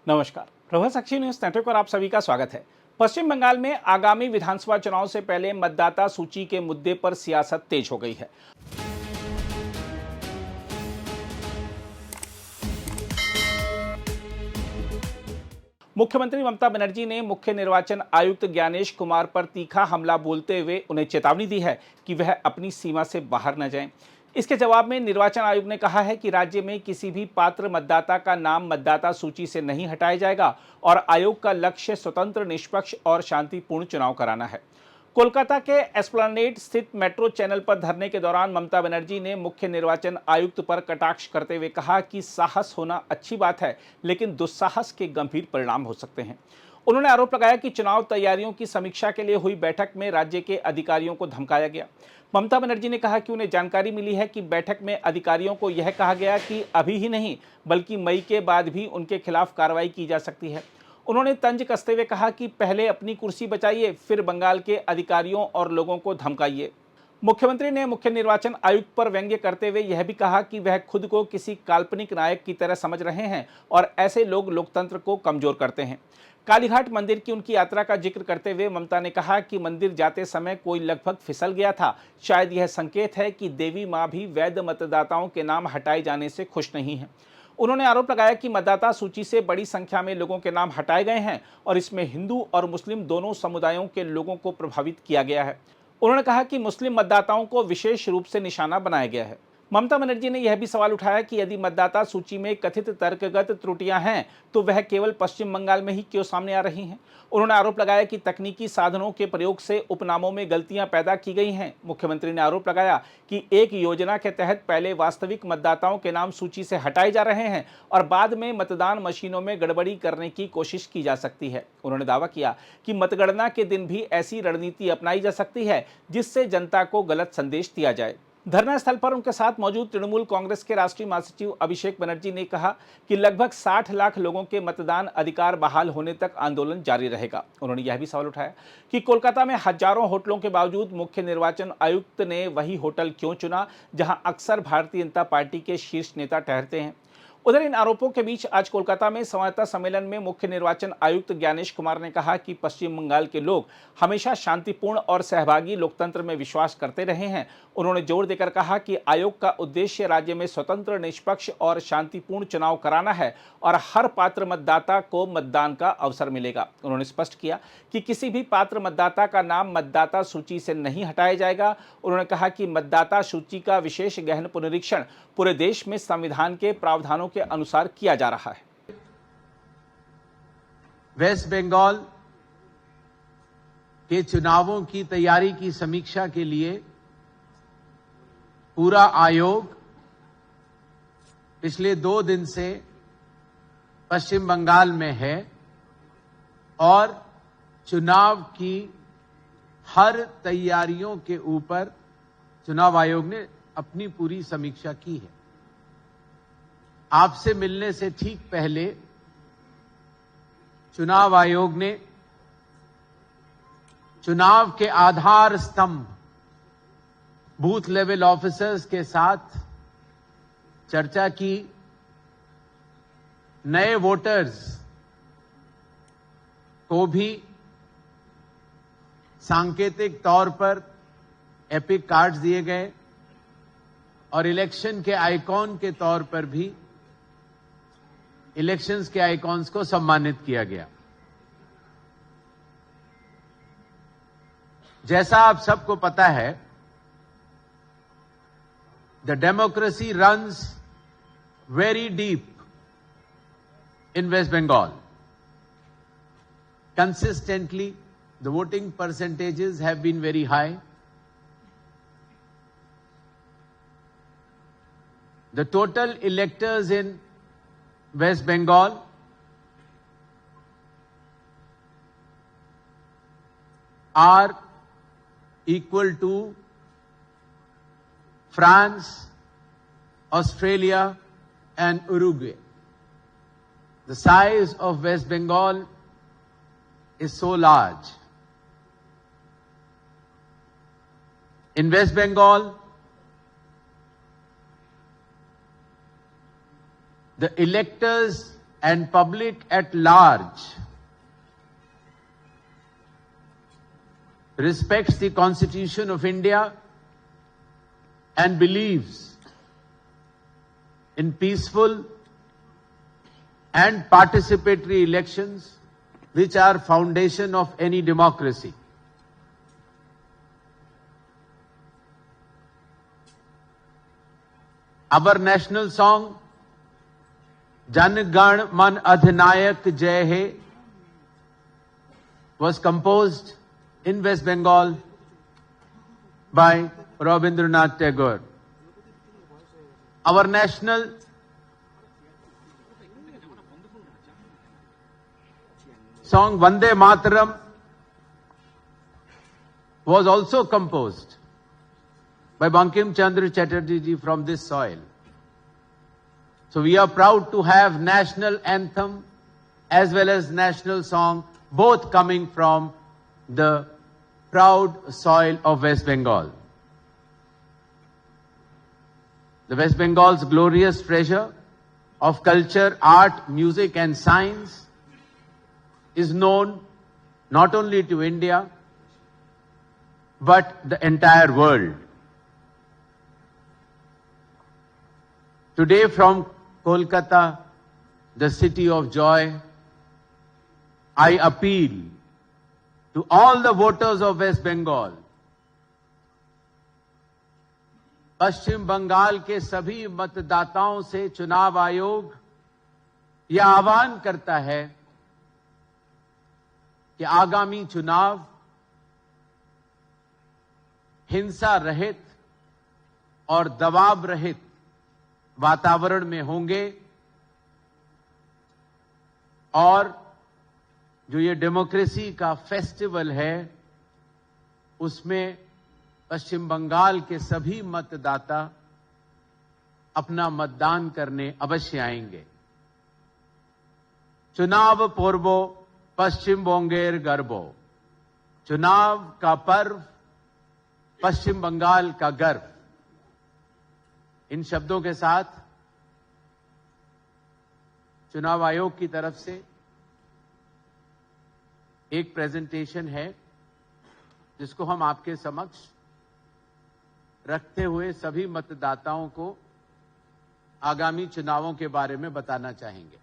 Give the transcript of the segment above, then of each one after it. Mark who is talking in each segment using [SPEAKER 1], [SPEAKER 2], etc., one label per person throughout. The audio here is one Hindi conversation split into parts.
[SPEAKER 1] नमस्कार। प्रभा साक्षी न्यूज नेटवर्क पर आप सभी का स्वागत है। पश्चिम बंगाल में आगामी विधानसभा चुनाव से पहले मतदाता सूची के मुद्दे पर सियासत तेज हो गई है। मुख्यमंत्री ममता बनर्जी ने मुख्य निर्वाचन आयुक्त ज्ञानेश कुमार पर तीखा हमला बोलते हुए उन्हें चेतावनी दी है कि वह अपनी सीमा से बाहर न जाएं। इसके जवाब में निर्वाचन आयोग ने कहा है कि राज्य में किसी भी पात्र मतदाता का नाम मतदाता सूची से नहीं हटाया जाएगा और आयोग का लक्ष्य स्वतंत्र, निष्पक्ष और शांतिपूर्ण चुनाव कराना है। कोलकाता के एस्प्लेनेड स्थित मेट्रो चैनल पर धरने के दौरान ममता बनर्जी ने मुख्य निर्वाचन आयुक्त पर कटाक्ष करते हुए कहा कि साहस होना अच्छी बात है, लेकिन दुस्साहस के गंभीर परिणाम हो सकते हैं। उन्होंने आरोप लगाया कि चुनाव तैयारियों की समीक्षा के लिए हुई बैठक में राज्य के अधिकारियों को धमकाया गया। ममता बनर्जी ने कहा कि उन्हें जानकारी मिली है कि बैठक में अधिकारियों को यह कहा गया कि अभी ही नहीं बल्कि मई के बाद भी उनके खिलाफ कार्रवाई की जा सकती है। उन्होंने तंज कसते हुए कहा कि पहले अपनी कुर्सी बचाइए, फिर बंगाल के अधिकारियों और लोगों को धमकाइए। मुख्यमंत्री ने मुख्य निर्वाचन आयुक्त पर व्यंग्य करते हुए यह भी कहा कि वह खुद को किसी काल्पनिक नायक की तरह समझ रहे हैं और ऐसे लोग लोकतंत्र को कमजोर करते हैं। कालीघाट मंदिर की उनकी यात्रा का जिक्र करते हुए ममता ने कहा कि मंदिर जाते समय कोई लगभग फिसल गया था। शायद यह संकेत है कि देवी मां भी वैध मतदाताओं के नाम हटाए जाने से खुश नहीं है। उन्होंने आरोप लगाया कि मतदाता सूची से बड़ी संख्या में लोगों के नाम हटाए गए हैं और इसमें हिंदू और मुस्लिम दोनों समुदायों के लोगों को प्रभावित किया गया है। उन्होंने कहा कि मुस्लिम मतदाताओं को विशेष रूप से निशाना बनाया गया है। ममता बनर्जी ने यह भी सवाल उठाया कि यदि मतदाता सूची में कथित तर्कगत त्रुटियां हैं तो वह केवल पश्चिम बंगाल में ही क्यों सामने आ रही हैं। उन्होंने आरोप लगाया कि तकनीकी साधनों के प्रयोग से उपनामों में गलतियां पैदा की गई हैं। मुख्यमंत्री ने आरोप लगाया कि एक योजना के तहत पहले वास्तविक मतदाताओं के नाम सूची से हटाए जा रहे हैं और बाद में मतदान मशीनों में गड़बड़ी करने की कोशिश की जा सकती है। उन्होंने दावा किया कि मतगणना के दिन भी ऐसी रणनीति अपनाई जा सकती है जिससे जनता को गलत संदेश दिया जाए। धरना स्थल पर उनके साथ मौजूद तृणमूल कांग्रेस के राष्ट्रीय महासचिव अभिषेक बनर्जी ने कहा कि लगभग 60 लाख लोगों के मतदान अधिकार बहाल होने तक आंदोलन जारी रहेगा। उन्होंने यह भी सवाल उठाया कि कोलकाता में हजारों होटलों के बावजूद मुख्य निर्वाचन आयुक्त ने वही होटल क्यों चुना जहां अक्सर भारतीय जनता पार्टी के शीर्ष नेता ठहरते हैं। उधर इन आरोपों के बीच आज कोलकाता में संवाददाता सम्मेलन में मुख्य निर्वाचन आयुक्त ज्ञानेश कुमार ने कहा कि पश्चिम बंगाल के लोग हमेशा शांतिपूर्ण और सहभागी लोकतंत्र में विश्वास करते रहे हैं। उन्होंने जोर देकर कहा कि आयोग का उद्देश्य राज्य में स्वतंत्र, निष्पक्ष और शांतिपूर्ण चुनाव कराना है और हर पात्र मतदाता को मतदान का अवसर मिलेगा। उन्होंने स्पष्ट किया कि किसी भी पात्र मतदाता का नाम मतदाता सूची से नहीं हटाया जाएगा। उन्होंने कहा कि मतदाता सूची का विशेष गहन पुनरीक्षण पूरे देश में संविधान के प्रावधानों के अनुसार किया जा रहा है।
[SPEAKER 2] वेस्ट बंगाल के चुनावों की तैयारी की समीक्षा के लिए पूरा आयोग पिछले 2 दिन से पश्चिम बंगाल में है और चुनाव की हर तैयारियों के ऊपर चुनाव आयोग ने अपनी पूरी समीक्षा की है। आपसे मिलने से ठीक पहले चुनाव आयोग ने चुनाव के आधार स्तंभ बूथ लेवल ऑफिसर्स के साथ चर्चा की। नए वोटर्स को भी सांकेतिक तौर पर एपिक कार्ड्स दिए गए और इलेक्शन के आइकॉन के तौर पर भी इलेक्शंस के आइकॉन्स को सम्मानित किया गया। जैसा आप सबको पता है, the democracy runs very deep in West Bengal. Consistently, the voting percentages have been very high. The total electors in West Bengal are equal to France, Australia, and Uruguay. The size of West Bengal is so large. In West Bengal, the electors and public at large respects the Constitution of India and believes in peaceful and participatory elections, which are foundation of any democracy. Our national song, Jan Gan Man Adhinayak Jai Hai, was composed in West Bengal by Rabindranath Tagore. Our national song Vande Mataram was also composed by Bankim Chandra Chatterjee ji from this soil. So we are proud to have national anthem as well as national song, both coming from the proud soil of West Bengal. The West Bengal's glorious treasure of culture, art, music and science is known not only to India, but the entire world. Today from Kolkata, the city of joy, I appeal to all the voters of West Bengal, पश्चिम बंगाल के सभी मतदाताओं से चुनाव आयोग यह आह्वान करता है कि आगामी चुनाव हिंसा रहित और दबाव रहित वातावरण में होंगे और जो ये डेमोक्रेसी का फेस्टिवल है उसमें पश्चिम बंगाल के सभी मतदाता अपना मतदान करने अवश्य आएंगे। चुनाव पूर्वो पश्चिम बंगेर गर्वो, चुनाव का पर्व पश्चिम बंगाल का गर्व। इन शब्दों के साथ चुनाव आयोग की तरफ से एक प्रेजेंटेशन है जिसको हम आपके समक्ष रखते हुए सभी मतदाताओं को आगामी चुनावों के बारे में बताना चाहेंगे।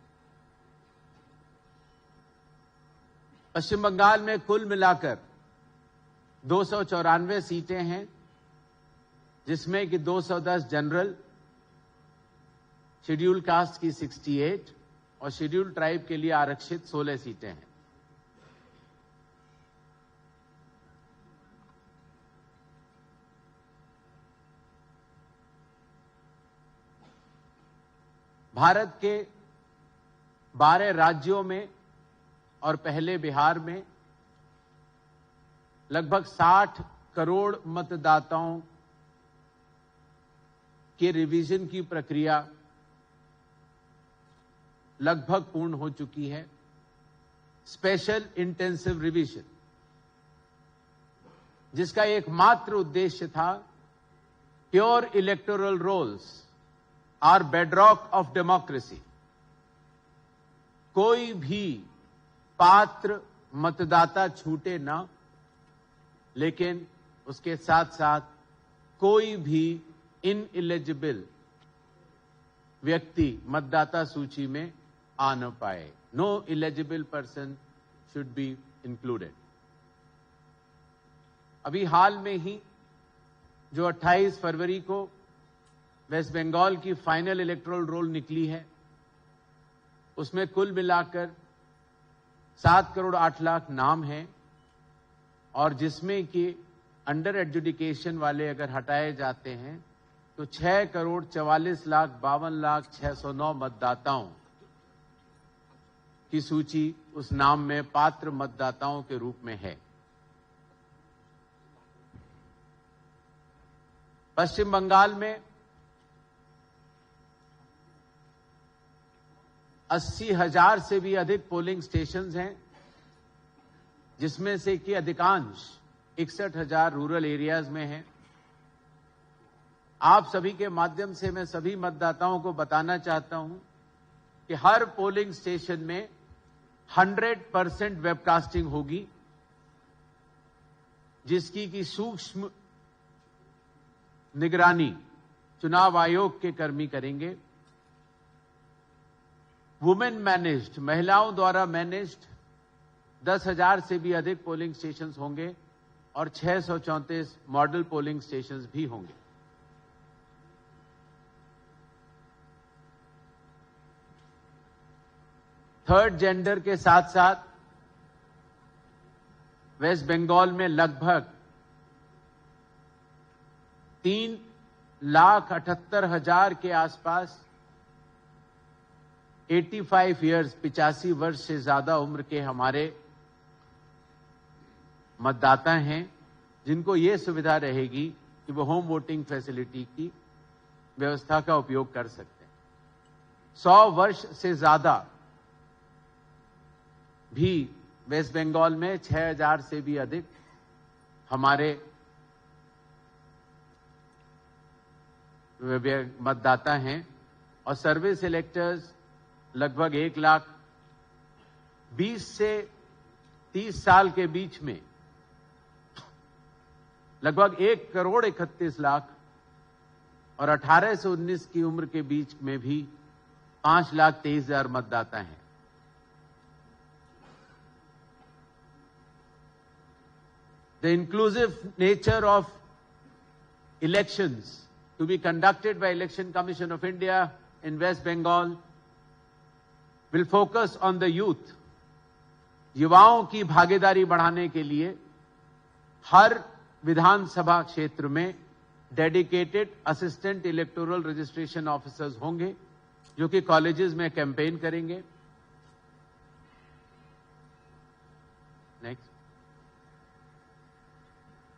[SPEAKER 2] पश्चिम बंगाल में कुल मिलाकर 294 सीटें हैं, जिसमें कि 210 जनरल, शेड्यूल कास्ट की 68 और शेड्यूल ट्राइब के लिए आरक्षित 16 सीटें हैं। भारत के 12 राज्यों में और पहले बिहार में लगभग 60 करोड़ मतदाताओं के रिवीजन की प्रक्रिया लगभग पूर्ण हो चुकी है। स्पेशल इंटेंसिव रिवीजन, जिसका एकमात्र उद्देश्य था pure electoral rolls are bedrock of democracy, कोई भी पात्र मतदाता छूटे ना, लेकिन उसके साथ साथ कोई भी इनएलिजिबल व्यक्ति मतदाता सूची में आ न पाए। No eligible person should be included. अभी हाल में ही जो 28 फरवरी को वेस्ट बंगाल की फाइनल इलेक्टोरल रोल निकली है, उसमें कुल मिलाकर 7 करोड़ 8 लाख नाम हैं और जिसमें कि अंडर एडजुडिकेशन वाले अगर हटाए जाते हैं तो 6 करोड़ 44 लाख 52 लाख 609 मतदाताओं की सूची उस नाम में पात्र मतदाताओं के रूप में है। पश्चिम बंगाल में 80,000 से भी अधिक पोलिंग स्टेशंस हैं, जिसमें से कि अधिकांश 61,000 रूरल एरियाज में हैं। आप सभी के माध्यम से मैं सभी मतदाताओं को बताना चाहता हूं कि हर पोलिंग स्टेशन में 100% वेबकास्टिंग होगी, जिसकी की सूक्ष्म निगरानी चुनाव आयोग के कर्मी करेंगे। वुमेन मैनेज्ड, महिलाओं द्वारा मैनेज्ड 10,000 से भी अधिक पोलिंग स्टेशंस होंगे और 634 मॉडल पोलिंग स्टेशंस भी होंगे। थर्ड जेंडर के साथ साथ वेस्ट बंगाल में लगभग 3,78,000 के आसपास 85 ईयर्स 85 वर्ष से ज्यादा उम्र के हमारे मतदाता हैं, जिनको ये सुविधा रहेगी कि वो होम वोटिंग फैसिलिटी की व्यवस्था का उपयोग कर सकते हैं। 100 वर्ष से ज्यादा भी वेस्ट बंगाल में 6,000 से भी अधिक हमारे मतदाता हैं और सर्वे सिलेक्टर्स लगभग 1,20,000 से 30 साल के बीच में लगभग 1,31,00,000 और 18 से 19 की उम्र के बीच में भी 5,23,000 मतदाता हैं। The inclusive nature of elections to be conducted by Election Commission of India in West Bengal will focus on the youth. युवाओं की भागीदारी बढ़ाने के लिए हर विधानसभा क्षेत्र में dedicated assistant electoral registration officers होंगे, जो कि कॉलेजेस में कैंपेन करेंगे। नेक्स्ट।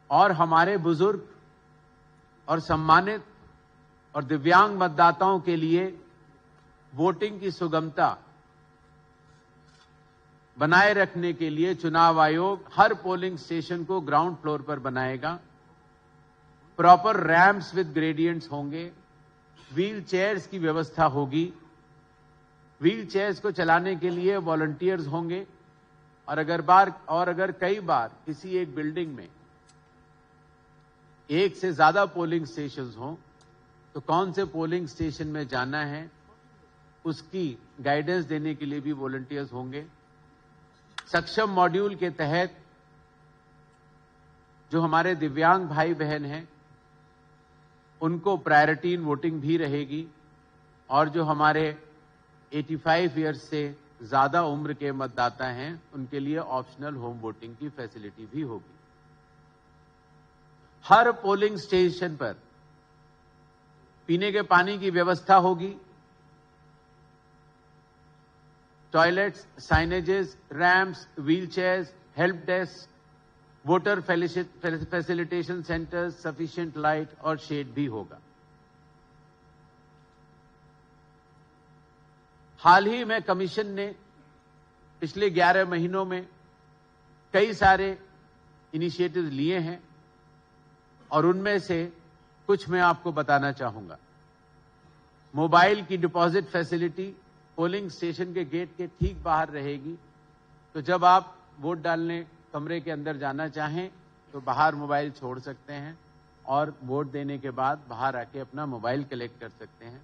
[SPEAKER 2] और हमारे बुजुर्ग और सम्मानित और दिव्यांग मतदाताओं के लिए वोटिंग की सुगमता बनाए रखने के लिए चुनाव आयोग हर पोलिंग स्टेशन को ग्राउंड फ्लोर पर बनाएगा। प्रॉपर रैंप्स विद ग्रेडियंट्स होंगे, व्हील चेयर्स की व्यवस्था होगी। व्हील चेयर्स को चलाने के लिए वॉलंटियर्स होंगे और अगर कई बार किसी एक बिल्डिंग में एक से ज्यादा पोलिंग स्टेशंस हों तो कौन से पोलिंग स्टेशन में जाना है उसकी गाइडेंस देने के लिए भी वॉलंटियर्स होंगे। सक्षम मॉड्यूल के तहत जो हमारे दिव्यांग भाई बहन हैं उनको प्रायोरिटी इन वोटिंग भी रहेगी और जो हमारे 85 ईयर्स से ज्यादा उम्र के मतदाता हैं उनके लिए ऑप्शनल होम वोटिंग की फैसिलिटी भी होगी। हर पोलिंग स्टेशन पर पीने के पानी की व्यवस्था होगी। Toilets, signages, ramps, wheelchairs, help desk, voter facilitation centres, sufficient light और शेड भी होगा। हाल ही में कमीशन ने पिछले 11 महीनों में कई सारे इनिशिएटिव्स लिए हैं और उनमें से कुछ मैं आपको बताना चाहूंगा। मोबाइल की डिपॉजिट फैसिलिटी पोलिंग स्टेशन के गेट के ठीक बाहर रहेगी, तो जब आप वोट डालने कमरे के अंदर जाना चाहें तो बाहर मोबाइल छोड़ सकते हैं और वोट देने के बाद बाहर आके अपना मोबाइल कलेक्ट कर सकते हैं।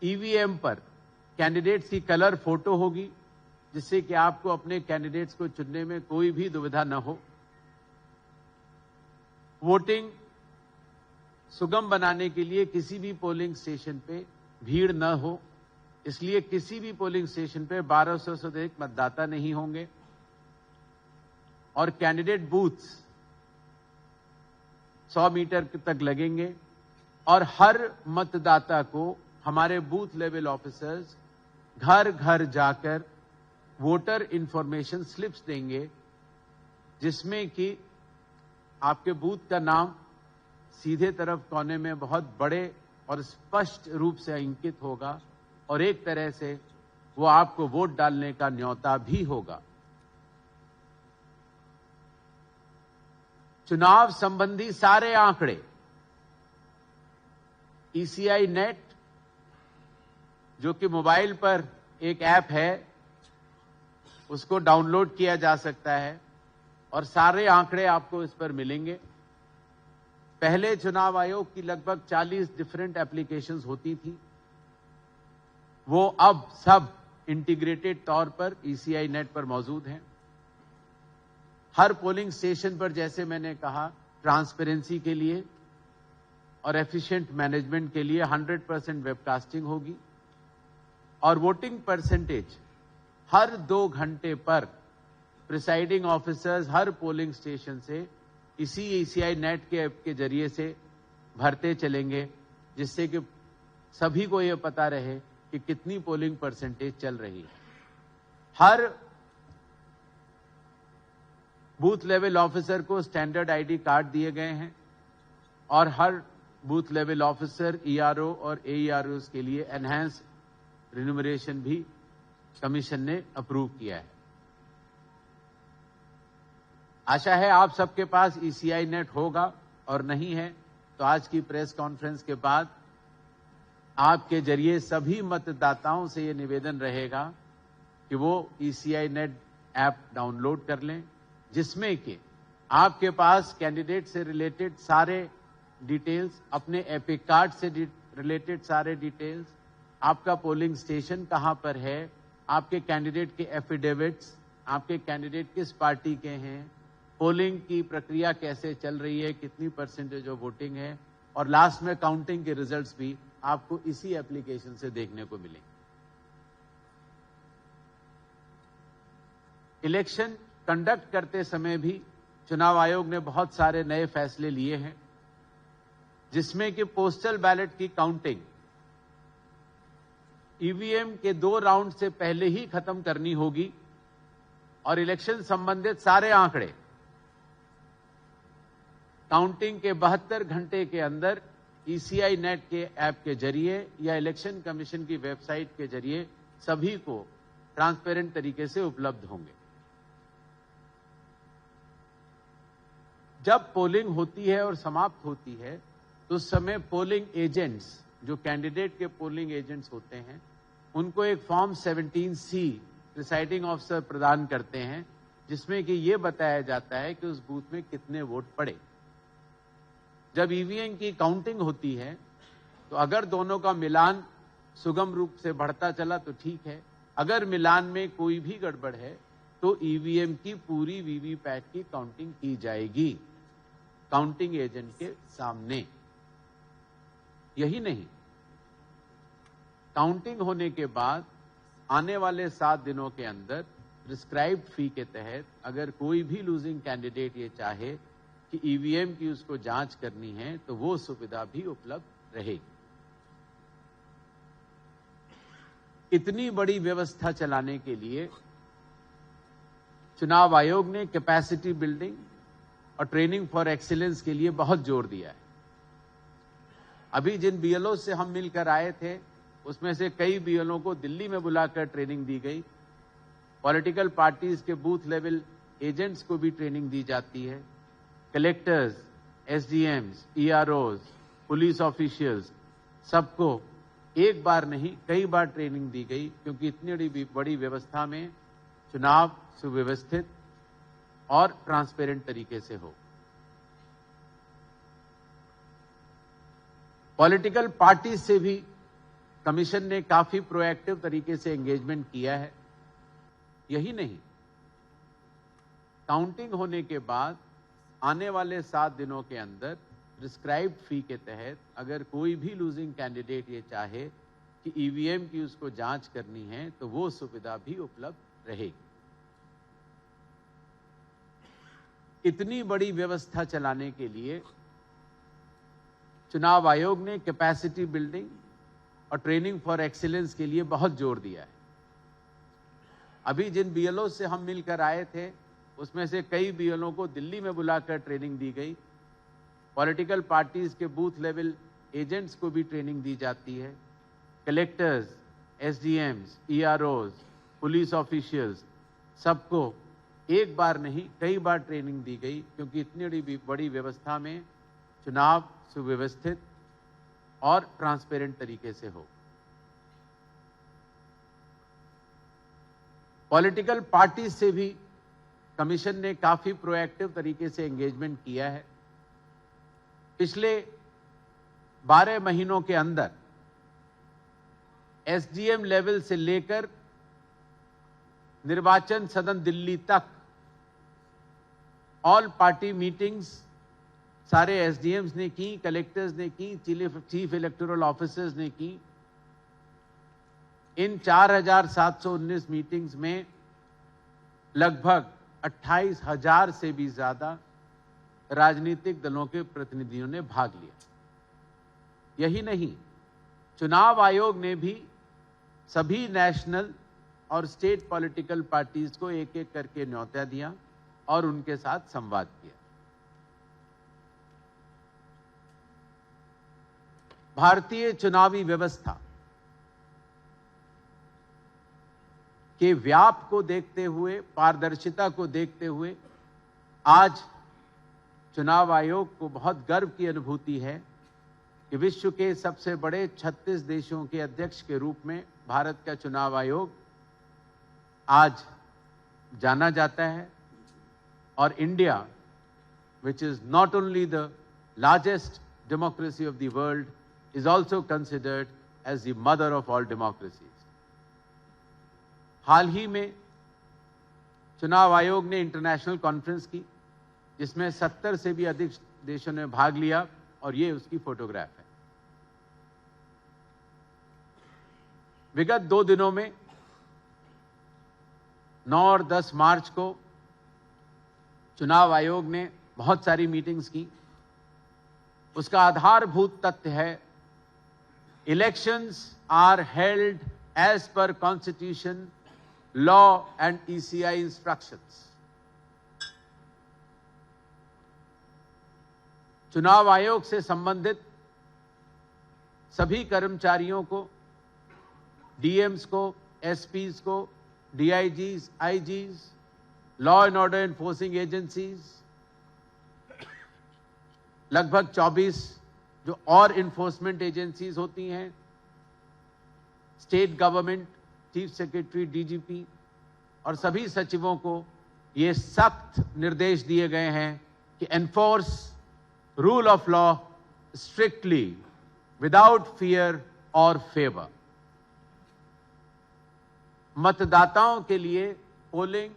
[SPEAKER 2] ईवीएम पर कैंडिडेट्स की कलर फोटो होगी, जिससे कि आपको अपने कैंडिडेट्स को चुनने में कोई भी दुविधा न हो। वोटिंग सुगम बनाने के लिए किसी भी पोलिंग स्टेशन पे भीड़ न हो, इसलिए किसी भी पोलिंग स्टेशन पे 1200 से अधिक मतदाता नहीं होंगे और कैंडिडेट बूथ्स 100 मीटर तक लगेंगे और हर मतदाता को हमारे बूथ लेवल ऑफिसर्स घर घर जाकर वोटर इंफॉर्मेशन स्लिप्स देंगे, जिसमें कि आपके बूथ का नाम सीधे तरफ कोने में बहुत बड़े और स्पष्ट रूप से अंकित होगा और एक तरह से वो आपको वोट डालने का न्योता भी होगा। चुनाव संबंधी सारे आंकड़े ईसीआई नेट, जो कि मोबाइल पर एक ऐप है, उसको डाउनलोड किया जा सकता है और सारे आंकड़े आपको इस पर मिलेंगे। पहले चुनाव आयोग की लगभग 40 डिफरेंट एप्लीकेशंस होती थी, वो अब सब इंटीग्रेटेड तौर पर ईसीआई नेट पर मौजूद हैं। हर पोलिंग स्टेशन पर, जैसे मैंने कहा, ट्रांसपेरेंसी के लिए और एफिशिएंट मैनेजमेंट के लिए 100% वेबकास्टिंग होगी और वोटिंग परसेंटेज हर 2 घंटे पर प्रिसाइडिंग ऑफिसर्स हर पोलिंग स्टेशन से इसी ईसीआई नेट के ऐप के जरिए से भरते चलेंगे, जिससे कि सभी को यह पता रहे कि कितनी पोलिंग परसेंटेज चल रही है। हर बूथ लेवल ऑफिसर को स्टैंडर्ड आईडी कार्ड दिए गए हैं और हर बूथ लेवल ऑफिसर, ईआरओ और एईआरओ के लिए एनहांस रिन्यूमरेशन भी कमीशन ने अप्रूव किया है। आशा है आप सबके पास ईसीआई नेट होगा, और नहीं है तो आज की प्रेस कॉन्फ्रेंस के बाद आपके जरिए सभी मतदाताओं से यह निवेदन रहेगा कि वो ईसीआई नेट ऐप डाउनलोड कर लें, जिसमें कि आपके पास कैंडिडेट से रिलेटेड सारे डिटेल्स, अपने एपिक कार्ड से रिलेटेड सारे डिटेल्स, आपका पोलिंग स्टेशन कहां पर है, आपके कैंडिडेट के एफिडेविट्स, आपके कैंडिडेट किस पार्टी के हैं, पोलिंग की प्रक्रिया कैसे चल रही है, कितनी परसेंटेज ऑफ वोटिंग है, और लास्ट में काउंटिंग के रिजल्ट्स भी आपको इसी एप्लीकेशन से देखने को मिलेंगे। इलेक्शन कंडक्ट करते समय भी चुनाव आयोग ने बहुत सारे नए फैसले लिए हैं, जिसमें कि पोस्टल बैलेट की काउंटिंग ईवीएम के 2 राउंड से पहले ही खत्म करनी होगी और इलेक्शन संबंधित सारे आंकड़े काउंटिंग के 72 घंटे के अंदर ईसीआई नेट के ऐप के जरिए या इलेक्शन कमीशन की वेबसाइट के जरिए सभी को ट्रांसपेरेंट तरीके से उपलब्ध होंगे। जब पोलिंग होती है और समाप्त होती है तो उस समय पोलिंग एजेंट्स, जो कैंडिडेट के पोलिंग एजेंट्स होते हैं, उनको एक फॉर्म 17C प्रिसाइडिंग ऑफिसर प्रदान करते हैं, जिसमें कि यह बताया जाता है कि उस बूथ में कितने वोट पड़े। जब ईवीएम की काउंटिंग होती है तो अगर दोनों का मिलान सुगम रूप से बढ़ता चला तो ठीक है, अगर मिलान में कोई भी गड़बड़ है तो ईवीएम की पूरी वीवीपैट की काउंटिंग की जाएगी काउंटिंग एजेंट के सामने। यही नहीं, काउंटिंग होने के बाद आने वाले 7 दिनों के अंदर प्रिस्क्राइब्ड फी के तहत अगर कोई भी लूजिंग कैंडिडेट ये चाहे कि ईवीएम की उसको जांच करनी है तो वो सुविधा भी उपलब्ध रहेगी। इतनी बड़ी व्यवस्था चलाने के लिए चुनाव आयोग ने कैपेसिटी बिल्डिंग और ट्रेनिंग फॉर एक्सीलेंस के लिए बहुत जोर दिया है। अभी जिन बीएलओ से हम मिलकर आए थे, उसमें से कई बीएलओ को दिल्ली में बुलाकर ट्रेनिंग दी गई। पॉलिटिकल पार्टीज के बूथ लेवल एजेंट्स को भी ट्रेनिंग दी जाती है। कलेक्टर्स, एसडीएम्स, ईआरओज, पुलिस ऑफिशियल्स, सबको एक बार नहीं कई बार ट्रेनिंग दी गई, क्योंकि इतनी बड़ी व्यवस्था में चुनाव सुव्यवस्थित और ट्रांसपेरेंट तरीके से हो। पॉलिटिकल पार्टी से भी कमीशन ने काफी प्रोएक्टिव तरीके से एंगेजमेंट किया है। यही नहीं, काउंटिंग होने के बाद आने वाले 7 दिनों के अंदर प्रिस्क्राइब्ड फी के तहत अगर कोई भी लूजिंग कैंडिडेट ये चाहे कि ईवीएम की उसको जांच करनी है तो वो सुविधा भी उपलब्ध रहेगी। इतनी बड़ी व्यवस्था चलाने के लिए चुनाव आयोग ने कैपेसिटी बिल्डिंग और ट्रेनिंग फॉर एक्सीलेंस के लिए बहुत जोर दिया है। अभी जिन बीएलओ से हम मिलकर आए थे, उसमें से कई बीएलओ को दिल्ली में बुलाकर ट्रेनिंग दी गई। पॉलिटिकल पार्टीज के बूथ लेवल एजेंट्स को भी ट्रेनिंग दी जाती है। कलेक्टर्स, एसडीएम्स, ईआरओज, पुलिस ऑफिशियल्स, सबको एक बार नहीं कई बार ट्रेनिंग दी गई, क्योंकि इतनी बड़ी व्यवस्था में चुनाव सुव्यवस्थित और ट्रांसपेरेंट तरीके से हो। पॉलिटिकल पार्टी से भी कमीशन ने काफी प्रोएक्टिव तरीके से एंगेजमेंट किया है। पिछले 12 महीनों के अंदर एसडीएम लेवल से लेकर निर्वाचन सदन दिल्ली तक ऑल पार्टी मीटिंग्स सारे एसडीएम्स ने की, कलेक्टर्स ने की, चीफ इलेक्टोरल ऑफिसर्स ने की। इन 4,719 मीटिंग्स में लगभग 28,000 से भी ज्यादा राजनीतिक दलों के प्रतिनिधियों ने भाग लिया। यही नहीं, चुनाव आयोग ने भी सभी नेशनल और स्टेट पॉलिटिकल पार्टीज को एक एक करके न्योता दिया और उनके साथ संवाद किया। भारतीय चुनावी व्यवस्था के व्याप को देखते हुए, पारदर्शिता को देखते हुए आज चुनाव आयोग को बहुत गर्व की अनुभूति है कि विश्व के सबसे बड़े 36 देशों के अध्यक्ष के रूप में भारत का चुनाव आयोग आज जाना जाता है। और India, which is not only the largest democracy of the world, is also considered as the mother of all democracies. हाल ही में चुनाव आयोग ने इंटरनेशनल कॉन्फ्रेंस की जिसमें 70 से भी अधिक देशों ने भाग लिया और ये उसकी फोटोग्राफ है। विगत 2 दिनों में 9 और 10 मार्च को चुनाव आयोग ने बहुत सारी मीटिंग्स की। उसका आधारभूत तथ्य है, elections are held as per constitution, law and ECI instructions. चुनाव आयोग से संबंधित सभी कर्मचारियों को, डीएम्स को, एसपीज को, DIGs, IGs, law and order enforcing agencies, लगभग 24 जो और इन्फोर्समेंट एजेंसीज होती हैं, state government, chief secretary, DGP और सभी सचिवों को ये सख्त निर्देश दिए गए हैं कि enforce rule of law strictly without fear और फेवर। मतदाताओं के लिए पोलिंग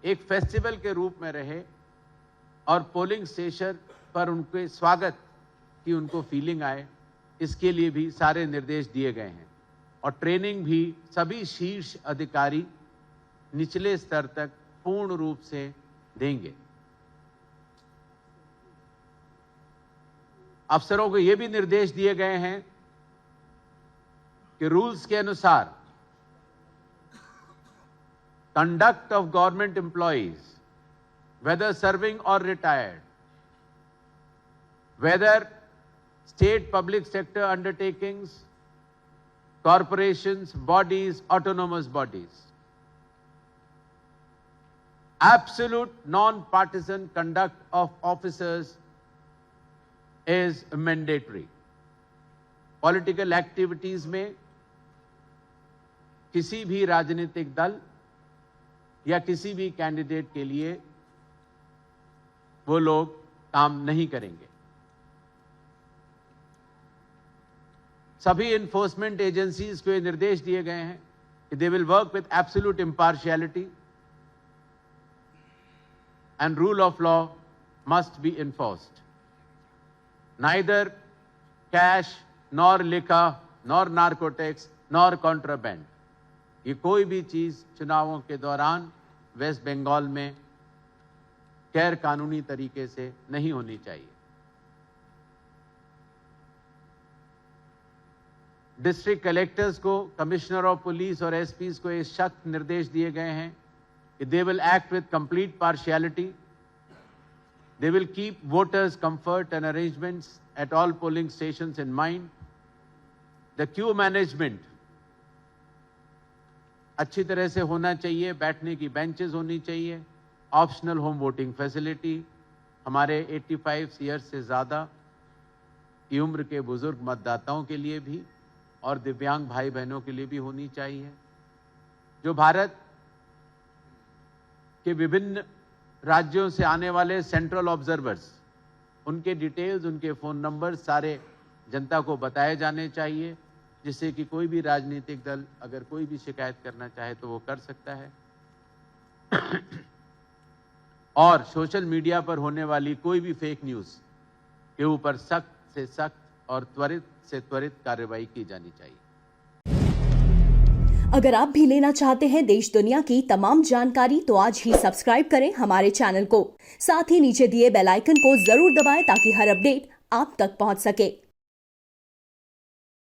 [SPEAKER 2] एक फेस्टिवल के रूप में रहे और पोलिंग स्टेशन पर उनके स्वागत की उनको फीलिंग आए, इसके लिए भी सारे निर्देश दिए गए हैं। और ट्रेनिंग भी सभी शीर्ष अधिकारी निचले स्तर तक पूर्ण रूप से देंगे। अफसरों को यह भी निर्देश दिए गए हैं कि रूल्स के अनुसार conduct of government employees, whether serving or retired, whether state public sector undertakings, corporations, bodies, autonomous bodies, absolute non-partisan conduct of officers is mandatory. Political activities में किसी भी राजनीतिक दल या किसी भी कैंडिडेट के लिए वो लोग काम नहीं करेंगे। सभी इन्फोर्समेंट एजेंसीज को ये निर्देश दिए गए हैं कि they will work with absolute impartiality and rule of law must be enforced. Neither cash, nor liquor, nor narcotics, nor contraband, ये कोई भी चीज चुनावों के दौरान वेस्ट बंगाल में गैर कानूनी तरीके से नहीं होनी चाहिए। डिस्ट्रिक्ट कलेक्टर्स को, कमिश्नर ऑफ पुलिस और एसपीज को ये सख्त निर्देश दिए गए हैं कि they will act with complete partiality, they will keep voters comfort and arrangements at all polling stations in mind. The Q management अच्छी तरह से होना चाहिए, बैठने की बेंचेस होनी चाहिए, ऑप्शनल होम वोटिंग फैसिलिटी हमारे 85 ईयर्स से ज़्यादा की उम्र के बुजुर्ग मतदाताओं के लिए भी और दिव्यांग भाई बहनों के लिए भी होनी चाहिए। जो भारत के विभिन्न राज्यों से आने वाले सेंट्रल ऑब्जर्वर्स, उनके डिटेल्स, उनके फ़ोन नंबर सारे जनता को बताए जाने चाहिए, जिससे कि कोई भी राजनीतिक दल अगर कोई भी शिकायत करना चाहे तो वो कर सकता है। और सोशल मीडिया पर होने वाली कोई भी फेक न्यूज़ के ऊपर सख्त से सख्त और त्वरित से त्वरित कार्रवाई की जानी चाहिए।
[SPEAKER 3] अगर आप भी लेना चाहते हैं देश दुनिया की तमाम जानकारी तो आज ही सब्सक्राइब करें हमारे चैनल को। साथ ही नीचे दिए बेल आइकन को जरूर दबाएं ताकि हर अपडेट आप तक पहुंच सके।